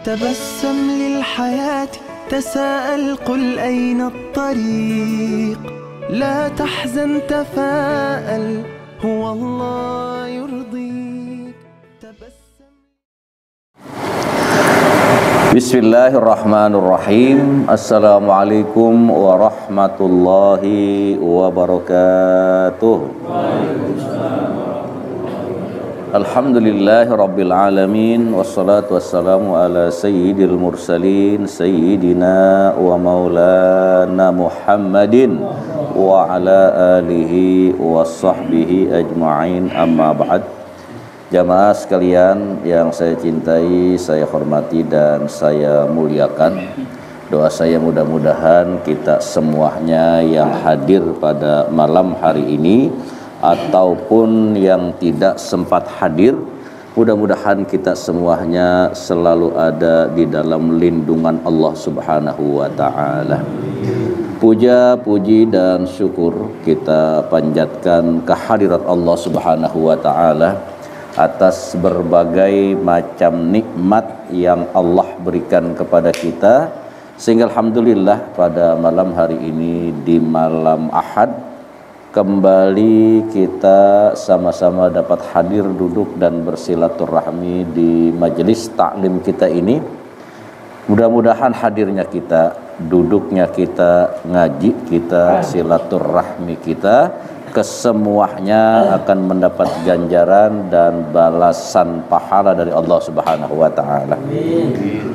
تبسم للحياة تساءل قل أين الطريق لا تحزن تفاءل هو الله يرضيك تبسم. Bismillahirrahmanirrahim. Assalamualaikum warahmatullahi wabarakatuh. Alhamdulillahi rabbil alamin. Wassalatu wassalamu ala sayyidil mursalin sayyidina wa maulana Muhammadin wa ala alihi wa sahbihi ajma'in, amma ba'd. Jamaah sekalian yang saya cintai, saya hormati dan saya muliakan. Doa saya mudah-mudahan kita semuanya yang hadir pada malam hari ini ataupun yang tidak sempat hadir, mudah-mudahan kita semuanya selalu ada di dalam lindungan Allah Subhanahu wa ta'ala. Puja, puji dan syukur kita panjatkan kehadirat Allah Subhanahu wa ta'ala atas berbagai macam nikmat yang Allah berikan kepada kita, sehingga alhamdulillah pada malam hari ini di malam Ahad kembali kita sama-sama dapat hadir, duduk dan bersilaturahmi di majelis taklim kita ini. Mudah-mudahan hadirnya kita, duduknya kita, ngaji kita, silaturahmi kita, kesemuanya akan mendapat ganjaran dan balasan pahala dari Allah Subhanahu wa ta'ala.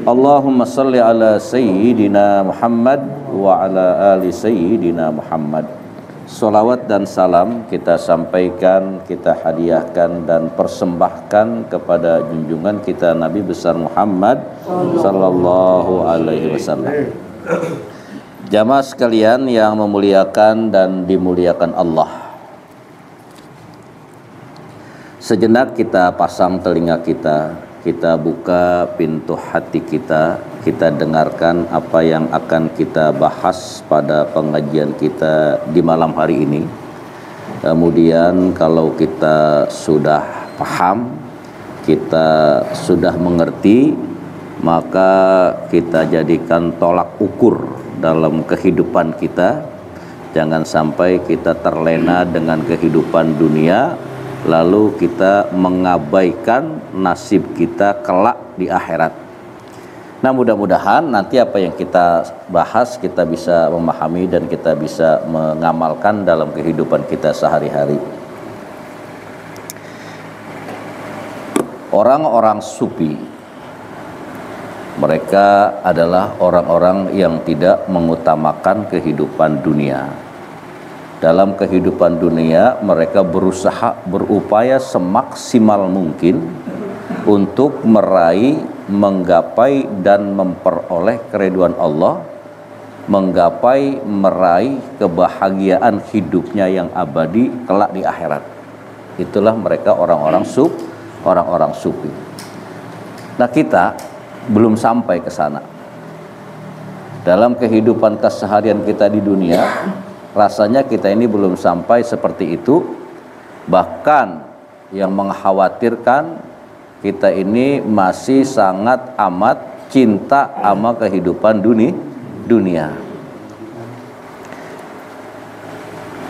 Allahumma salli ala sayyidina Muhammad wa ala ali sayyidina Muhammad. Salawat dan salam kita sampaikan, kita hadiahkan dan persembahkan kepada junjungan kita Nabi besar Muhammad sallallahu alaihi wasallam. Jamaah sekalian yang memuliakan dan dimuliakan Allah, sejenak kita pasang telinga kita, kita buka pintu hati kita, kita dengarkan apa yang akan kita bahas pada pengajian kita di malam hari ini. Kemudian kalau kita sudah paham, kita sudah mengerti, maka kita jadikan tolak ukur dalam kehidupan kita. Jangan sampai kita terlena dengan kehidupan dunia, lalu kita mengabaikan nasib kita kelak di akhirat. Nah, mudah-mudahan nanti apa yang kita bahas kita bisa memahami dan kita bisa mengamalkan dalam kehidupan kita sehari-hari. Orang-orang sufi, mereka adalah orang-orang yang tidak mengutamakan kehidupan dunia. Dalam kehidupan dunia mereka berusaha, berupaya semaksimal mungkin untuk meraih, menggapai dan memperoleh keridhaan Allah, menggapai, meraih kebahagiaan hidupnya yang abadi kelak di akhirat. Itulah mereka orang-orang sufi. Nah, kita belum sampai ke sana. Dalam kehidupan keseharian kita di dunia, rasanya kita ini belum sampai seperti itu. Bahkan yang mengkhawatirkan, kita ini masih sangat amat cinta sama kehidupan dunia.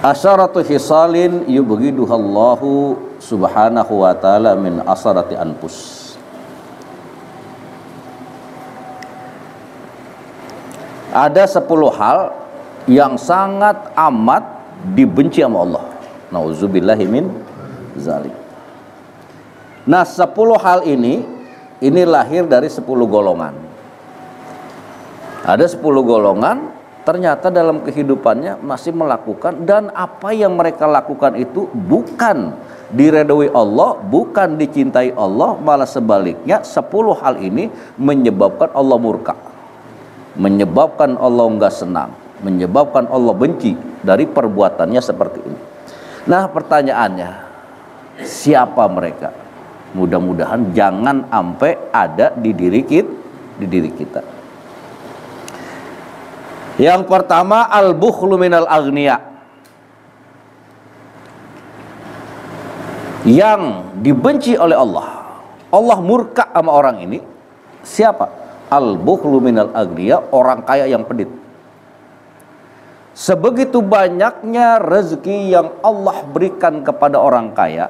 Asyaratu hisalin yubghiduhallahu subhanahu wa ta'ala min asarati anfus. Ada 10 hal yang sangat amat dibenci sama Allah. Nauzubillahi min zalik. Nah, 10 hal ini lahir dari 10 golongan. Ada 10 golongan ternyata dalam kehidupannya masih melakukan, dan apa yang mereka lakukan itu bukan diredoi Allah, bukan dicintai Allah, malah sebaliknya 10 hal ini menyebabkan Allah murka, menyebabkan Allah enggak senang, menyebabkan Allah benci dari perbuatannya seperti ini. Nah, pertanyaannya, siapa mereka? Mudah-mudahan jangan sampai ada di diri kita. Yang pertama, al-bukhlu minal aghniya. Yang dibenci oleh Allah. Allah murka sama orang ini. Siapa? Al-bukhlu minal aghniya, orang kaya yang pelit. Sebegitu banyaknya rezeki yang Allah berikan kepada orang kaya,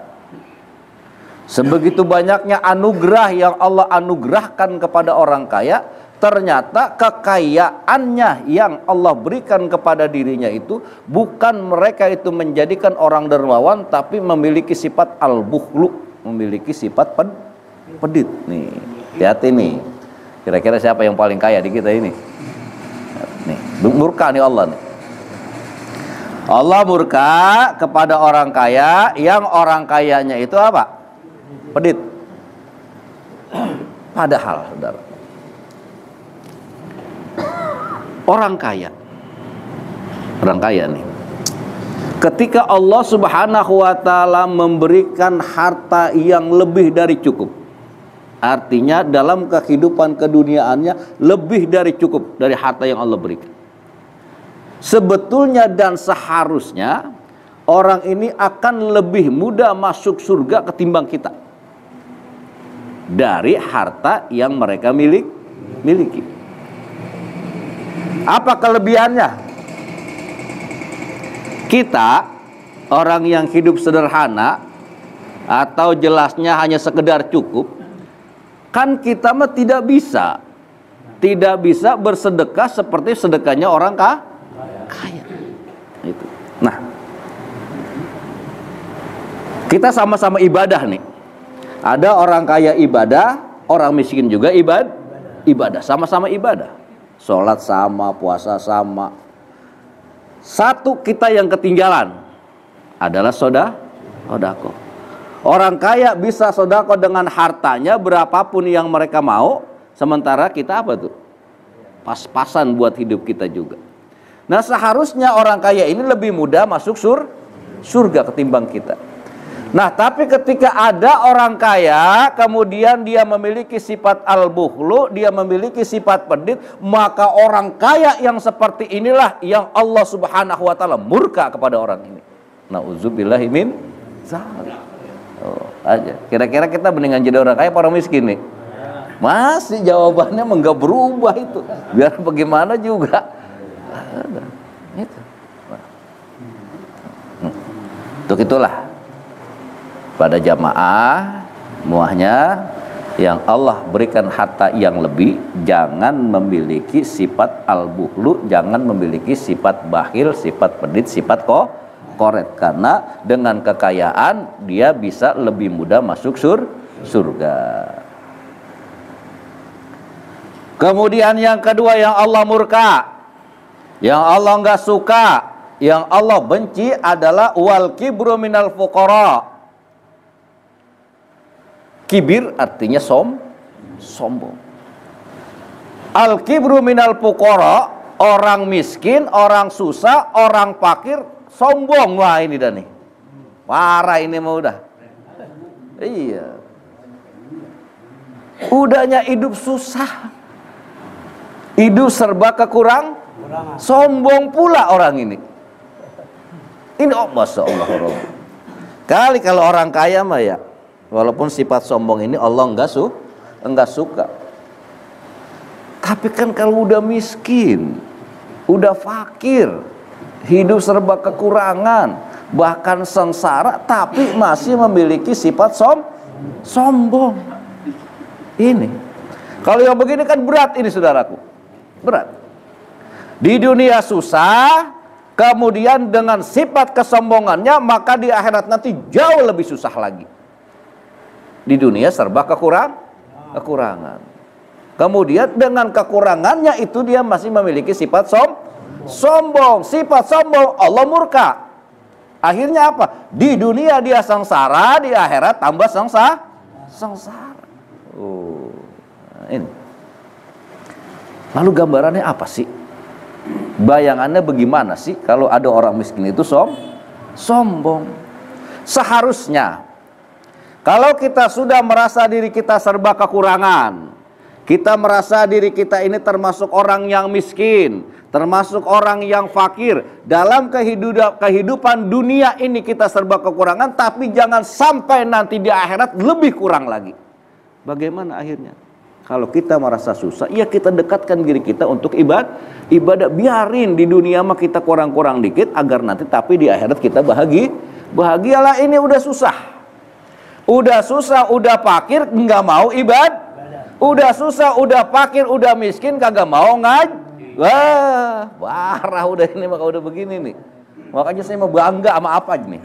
sebegitu banyaknya anugerah yang Allah anugerahkan kepada orang kaya, ternyata kekayaannya yang Allah berikan kepada dirinya itu bukan mereka itu menjadikan orang dermawan, tapi memiliki sifat al-bukhlu, memiliki sifat pedit. Nih, hati-hati nih. Kira-kira siapa yang paling kaya di kita ini? Nih, murka nih Allah nih. Allah murka kepada orang kaya yang orang kayanya itu apa? Pedit. Padahal, saudara, orang kaya nih, ketika Allah Subhanahu wa ta'ala memberikan harta yang lebih dari cukup, artinya dalam kehidupan keduniaannya lebih dari cukup dari harta yang Allah berikan, sebetulnya dan seharusnya orang ini akan lebih mudah masuk surga ketimbang kita dari harta yang mereka miliki. Apa kelebihannya? Kita orang yang hidup sederhana atau jelasnya hanya sekedar cukup, kan kita mah tidak bisa bersedekah seperti sedekahnya orang kaya. Itu. Nah, kita sama-sama ibadah nih. Ada orang kaya ibadah, orang miskin juga ibadah, sama-sama ibadah. Sholat sama, puasa sama. Satu kita yang ketinggalan adalah sodako. Orang kaya bisa sodako dengan hartanya berapapun yang mereka mau, sementara kita apa tuh? Pas-pasan buat hidup kita juga. Nah, seharusnya orang kaya ini lebih mudah masuk surga ketimbang kita. Nah, tapi ketika ada orang kaya, kemudian dia memiliki sifat al-bukhlu, dia memiliki sifat pedit, maka orang kaya yang seperti inilah yang Allah Subhanahu wa ta'ala murka kepada orang ini. Nauzubillahi min dzalik. Oh, aja. Kira-kira kita mendingan jadi orang kaya apa orang miskin nih? Masih jawabannya enggak berubah itu. Biar bagaimana juga. Itu. Untuk itulah pada jamaah muahnya yang Allah berikan harta yang lebih, jangan memiliki sifat al-bukhlu, jangan memiliki sifat bakhil, sifat pedit, sifat koret, karena dengan kekayaan dia bisa lebih mudah masuk surga. Kemudian yang kedua yang Allah murka, yang Allah enggak suka, yang Allah benci adalah wal kibru minal fuqara. Kibir artinya sombong. Al-kibru minal fuqara, orang miskin, orang susah, orang fakir, sombong. Wah, ini dah nih. Parah ini mah udah. Iya. Udahnya hidup susah. Hidup serba kekurangan. Sombong pula orang ini. Ini Masya Allah. Kali kalau orang kaya mah ya, walaupun sifat sombong ini Allah enggak suka. Tapi kan kalau udah miskin, udah fakir, hidup serba kekurangan, bahkan sengsara, tapi masih memiliki sifat sombong. Ini. Kalau yang begini kan berat ini saudaraku. Berat. Di dunia susah, kemudian dengan sifat kesombongannya, maka di akhirat nanti jauh lebih susah lagi. Di dunia serba kekurangan. Kemudian dengan kekurangannya itu dia masih memiliki sifat sombong. Sifat sombong Allah murka. Akhirnya apa? Di dunia dia sengsara, di akhirat tambah sengsara. Oh, ini. Lalu gambarannya apa sih? Bayangannya bagaimana sih kalau ada orang miskin itu sombong? Seharusnya kalau kita sudah merasa diri kita serba kekurangan, kita merasa diri kita ini termasuk orang yang miskin, termasuk orang yang fakir, dalam kehidupan dunia ini kita serba kekurangan, tapi jangan sampai nanti di akhirat lebih kurang lagi. Bagaimana akhirnya? Kalau kita merasa susah, ya kita dekatkan diri kita untuk ibadah. Biarin di dunia mah kita kurang-kurang dikit agar nanti tapi di akhirat kita bahagialah. Ini udah susah, udah fakir nggak mau ibadah, udah susah, udah fakir, udah miskin kagak mau ngaji. Wah, parah udah ini maka udah begini nih. Makanya saya mau bangga sama apa nih?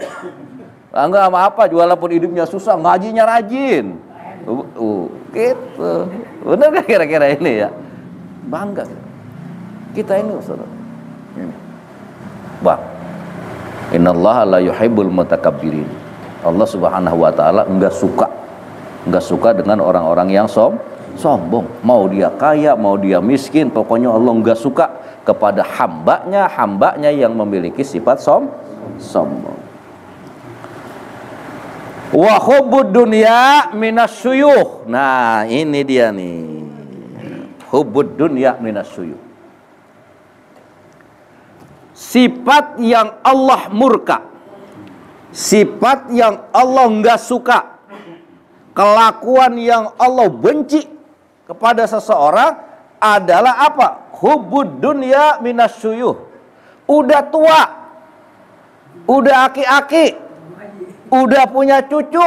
Bangga sama apa? Walaupun hidupnya susah, ngajinya rajin. Gitu. Benar gak kira-kira ini ya? Bangga kita ini, saudara. Bang, innallaha la yuhibbul mutakabbirin. Allah Subhanahu wa taala enggak suka dengan orang-orang yang sombong. Mau dia kaya, mau dia miskin, pokoknya Allah enggak suka kepada hambanya yang memiliki sifat sombong. Wa hubbud dunya minasyuyuh. Nah, ini dia nih. Hubbud dunya minasyuyuh. Sifat yang Allah murka. Sifat yang Allah enggak suka. Kelakuan yang Allah benci kepada seseorang adalah apa? Hubbud dunya minasyuyuh. Udah tua. Udah aki-aki. Udah punya cucu,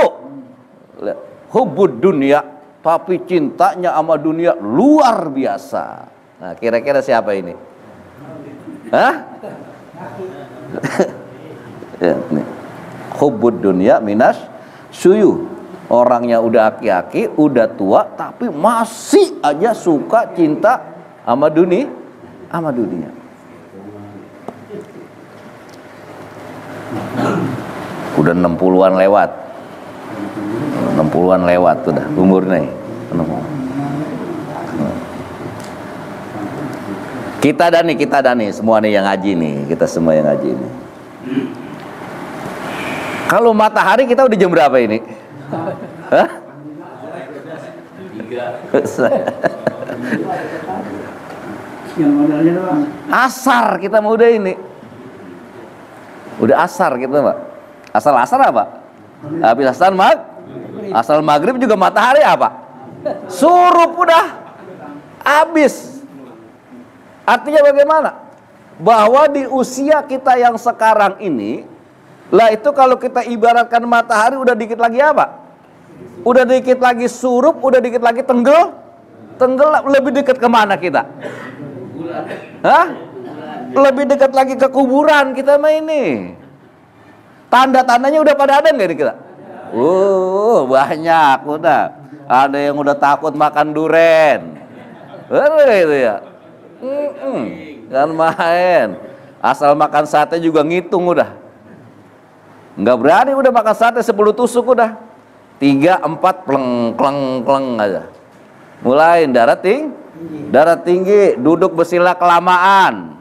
hubbud dunia, tapi cintanya sama dunia luar biasa. Nah, kira-kira siapa ini? Hah? Ya, nih. Hubbud dunia minas syuyuh. Orangnya udah aki-aki, udah tua, tapi masih aja suka cinta sama dunia. Udah 60-an lewat. 60-an lewat udah umurnya. Kita dah nih semua nih yang ngaji nih, kita semua yang ngaji nih. Kalau matahari kita udah jam berapa ini? Hah? Asar kita mau udah ini. Udah asar kita, Pak. Asal apa? Habis asal maghrib juga matahari apa? Surup udah habis. Artinya bagaimana? Bahwa di usia kita yang sekarang ini, lah itu kalau kita ibaratkan matahari udah dikit lagi apa? Udah dikit lagi surup, udah dikit lagi tenggelam, lebih dekat kemana kita? Hah? Lebih dekat lagi ke kuburan kita mah ini. Tanda-tandanya udah pada ada nggak di kita? Banyak udah. Ada yang udah takut makan duren. Itu ya. Kan main. Asal makan sate juga ngitung udah. Nggak berani udah makan sate 10 tusuk udah. 3, 4 pleng aja. Mulai darah tinggi, duduk bersila kelamaan,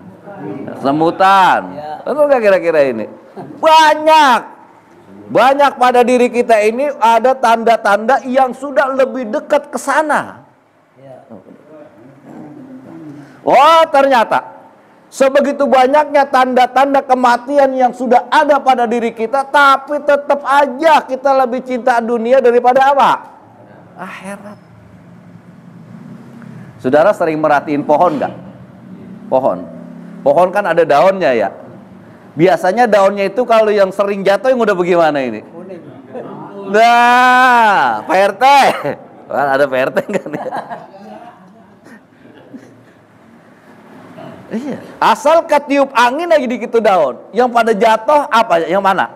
semutan. Betul nggak kira-kira ini? Banyak pada diri kita ini ada tanda-tanda yang sudah lebih dekat ke sana. Oh, ternyata sebegitu banyaknya tanda-tanda kematian yang sudah ada pada diri kita, tapi tetap aja kita lebih cinta dunia daripada apa? Akhirat. Saudara sering merhatiin pohon nggak? Pohon kan ada daunnya ya. Biasanya daunnya itu kalau yang sering jatuh yang udah bagaimana ini? Nah, PRT. Kan ada PRT kan ya? Iya. Asal ketiup angin lagi dikit daun, yang pada jatuh apa? Yang mana?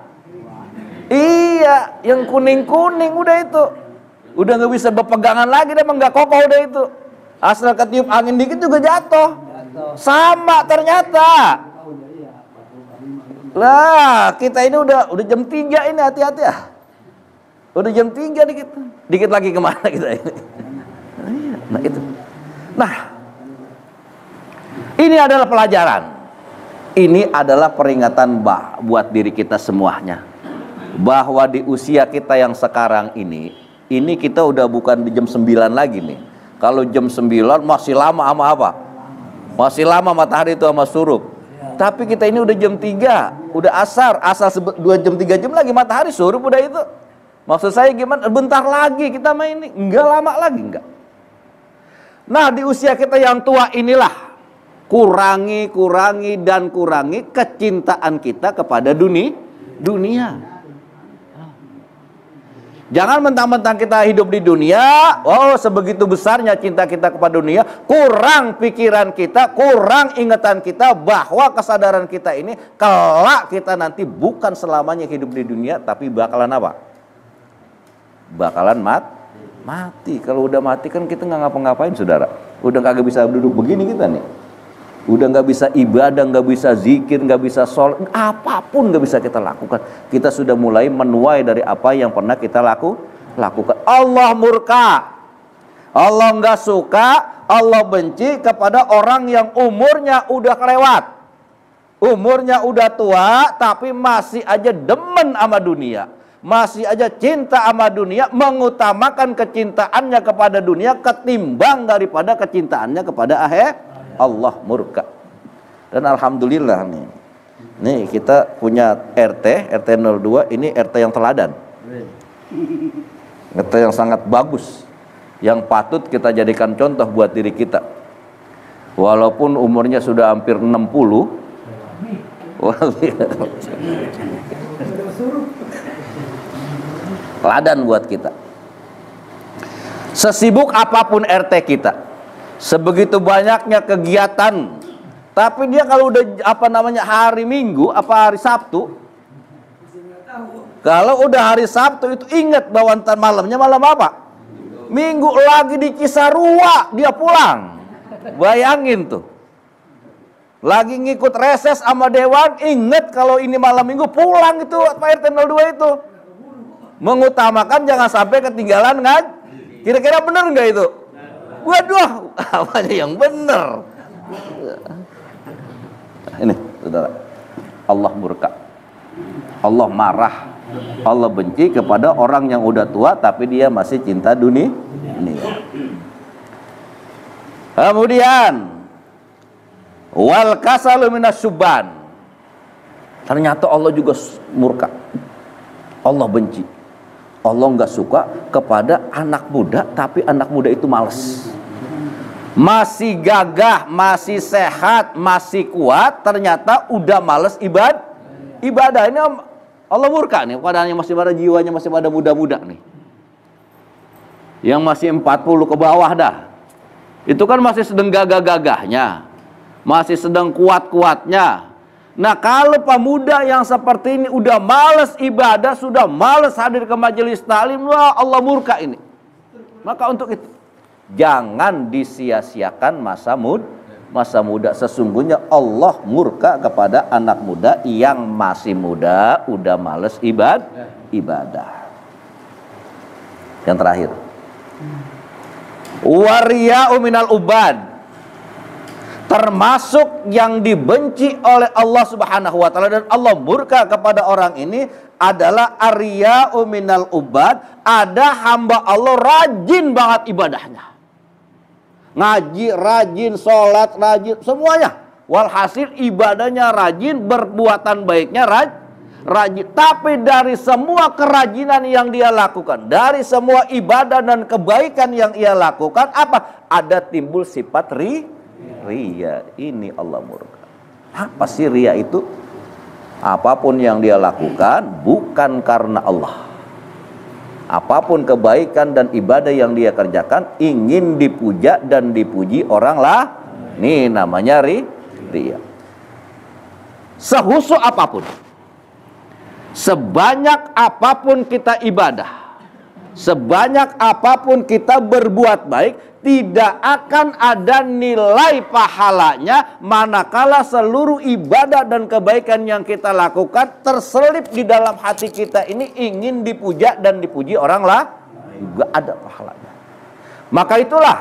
Iya, yang kuning-kuning udah itu. Udah nggak bisa berpegangan lagi, dia emang nggak kokoh udah itu. Asal ketiup angin dikit juga jatuh. Sama ternyata. Lah, kita ini udah jam 3 ini, hati-hati ya. Udah jam 3 dikit. Dikit lagi kemana kita ini? Nah, itu. Nah, ini adalah pelajaran. Ini adalah peringatan buat diri kita semuanya. Bahwa di usia kita yang sekarang ini kita udah bukan di jam 9 lagi nih. Kalau jam 9 masih lama sama apa? Masih lama matahari itu sama surup. Tapi kita ini udah jam 3, udah asar 2 jam 3 jam lagi matahari surup udah itu. Maksud saya gimana? Bentar lagi kita main ini, enggak lama lagi enggak. Nah, di usia kita yang tua inilah kurangi kecintaan kita kepada dunia. Jangan mentang-mentang kita hidup di dunia, oh sebegitu besarnya cinta kita kepada dunia, kurang pikiran kita, kurang ingatan kita bahwa kesadaran kita ini kelak kita nanti bukan selamanya hidup di dunia, tapi bakalan apa? Bakalan mati. Kalau udah mati kan kita nggak ngapa-ngapain, saudara. Udah kagak bisa duduk begini kita nih. Udah nggak bisa ibadah, nggak bisa zikir, nggak bisa sholat, apapun nggak bisa kita lakukan. Kita sudah mulai menuai dari apa yang pernah kita lakukan. Allah murka, Allah nggak suka, Allah benci kepada orang yang umurnya udah kelewat, umurnya udah tua, tapi masih aja demen sama dunia, masih aja cinta sama dunia, mengutamakan kecintaannya kepada dunia ketimbang daripada kecintaannya kepada akhirat. Allah murka. Dan alhamdulillah nih kita punya RT 02, ini RT yang teladan, RT yang sangat bagus, yang patut kita jadikan contoh buat diri kita. Walaupun umurnya sudah hampir 60. Teladan buat kita. Sesibuk apapun RT kita, sebegitu banyaknya kegiatan, tapi dia kalau udah hari Minggu hari Sabtu, kalau udah hari Sabtu itu ingat bahwa ntar malamnya malam apa? Minggu lagi di Cisarua dia pulang. Bayangin tuh, lagi ngikut reses sama dewan, ingat kalau ini malam Minggu pulang itu Pak RT 02 itu. Mengutamakan jangan sampai ketinggalan kan? Kira-kira bener nggak itu? Waduh, apanya yang benar? Ini, saudara, Allah murka, Allah marah, Allah benci kepada orang yang udah tua tapi dia masih cinta dunia. Kemudian, wal kasalu minas syubban. Ternyata Allah juga murka, Allah benci, Allah nggak suka kepada anak muda, tapi anak muda itu malas. Masih gagah, masih sehat, masih kuat, ternyata udah males ibadah. Ini Allah murka nih, padahal masih pada jiwanya masih pada muda-muda nih. Yang masih 40 ke bawah dah. Itu kan masih sedang gagah-gagahnya, masih sedang kuat-kuatnya. Nah, kalau pemuda yang seperti ini udah males ibadah, sudah males hadir ke majelis taklim, wah Allah murka ini. Maka untuk itu jangan disia-siakan masa muda. Sesungguhnya Allah murka kepada anak muda yang masih muda, udah males ibadah. Yang terakhir, wariya'u minal ubad, termasuk yang dibenci oleh Allah Subhanahu wa taala dan Allah murka kepada orang ini adalah ariya'u minal ubad. Ada hamba Allah rajin banget ibadahnya, ngaji rajin, sholat rajin, semuanya. Walhasil ibadahnya rajin, berbuatan baiknya rajin. Tapi dari semua kerajinan yang dia lakukan, dari semua ibadah dan kebaikan yang ia lakukan, apa? Ada timbul sifat ria. Ini Allah murka. Apa sih ria itu? Apapun yang dia lakukan bukan karena Allah. Apapun kebaikan dan ibadah yang dia kerjakan ingin dipuja dan dipuji orang lah. Ini namanya ria. Sehusu apapun, sebanyak apapun kita ibadah, sebanyak apapun kita berbuat baik, tidak akan ada nilai pahalanya manakala seluruh ibadah dan kebaikan yang kita lakukan terselip di dalam hati kita ini ingin dipuja dan dipuji orang lah, juga ada pahalanya. Maka itulah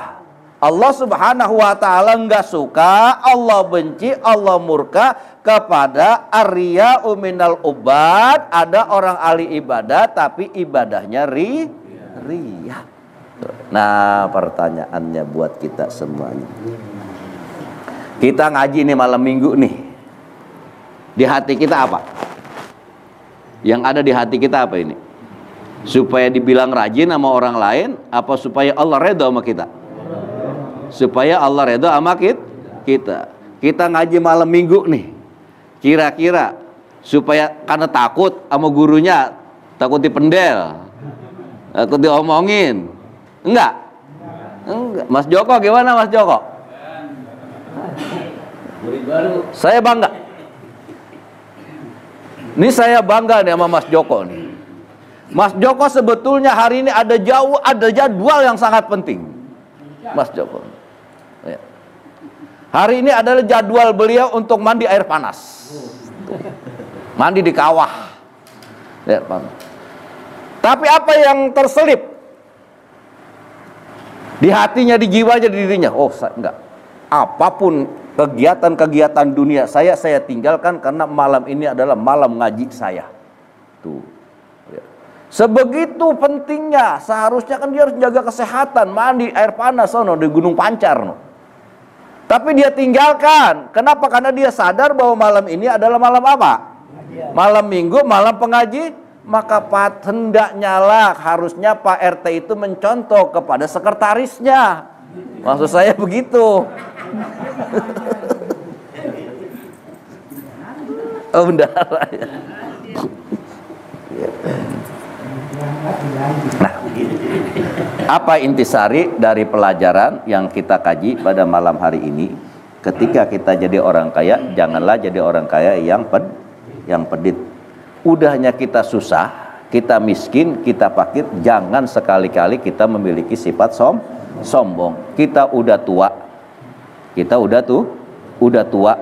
Allah Subhanahu wa taala enggak suka, Allah benci, Allah murka kepada ariya'u minal ubad. Ada orang ahli ibadah tapi ibadahnya ria. Nah, pertanyaannya buat kita semuanya. Kita ngaji nih malam minggu nih. Di hati kita apa? Yang ada di hati kita apa ini? Supaya dibilang rajin sama orang lain, apa supaya Allah redha sama kita? supaya Allah ridho sama kita. Kita ngaji malam minggu nih, kira-kira supaya karena takut sama gurunya, takut dipendel, takut diomongin, enggak? Mas Joko gimana, Mas Joko? Saya bangga. Ini saya bangga nih sama Mas Joko nih. Mas Joko sebetulnya hari ini ada jadwal yang sangat penting. Mas Joko. Ya. Hari ini adalah jadwal beliau untuk mandi air panas. Mandi di kawah. Ya, tapi apa yang terselip di hatinya, di jiwanya, di dirinya? Oh, enggak. Apapun kegiatan-kegiatan dunia saya tinggalkan karena malam ini adalah malam ngaji saya. Tuh. Ya. Sebegitu pentingnya, seharusnya kan dia harus jaga kesehatan, mandi air panas di Gunung Pancar. Tapi dia tinggalkan. Kenapa? Karena dia sadar bahwa malam ini adalah malam apa? Malam minggu, malam pengaji. Maka hendaknya lah, harusnya Pak RT itu mencontoh kepada sekretarisnya. Maksud saya begitu. Oh, bendara. Nah, apa intisari dari pelajaran yang kita kaji pada malam hari ini? Ketika kita jadi orang kaya, janganlah jadi orang kaya yang pedit. Udahnya kita susah, kita miskin, kita fakir, jangan sekali-kali kita memiliki sifat sombong. Kita udah tua. Kita udah tua.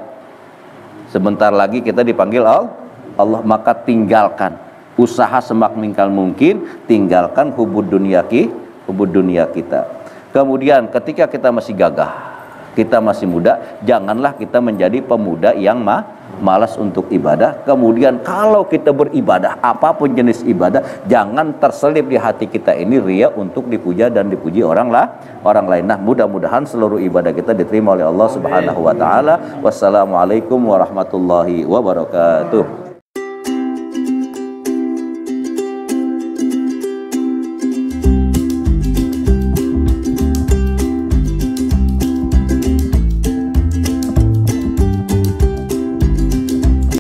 Sebentar lagi kita dipanggil Allah, maka tinggalkan usaha semaksimal mungkin, tinggalkan hubud dunia kita. Kemudian ketika kita masih gagah, kita masih muda, janganlah kita menjadi pemuda yang malas untuk ibadah. Kemudian kalau kita beribadah, apapun jenis ibadah, jangan terselip di hati kita ini ria untuk dipuja dan dipuji orang lain. Nah, mudah-mudahan seluruh ibadah kita diterima oleh Allah Subhanahu wa taala. Wassalamualaikum warahmatullahi wabarakatuh.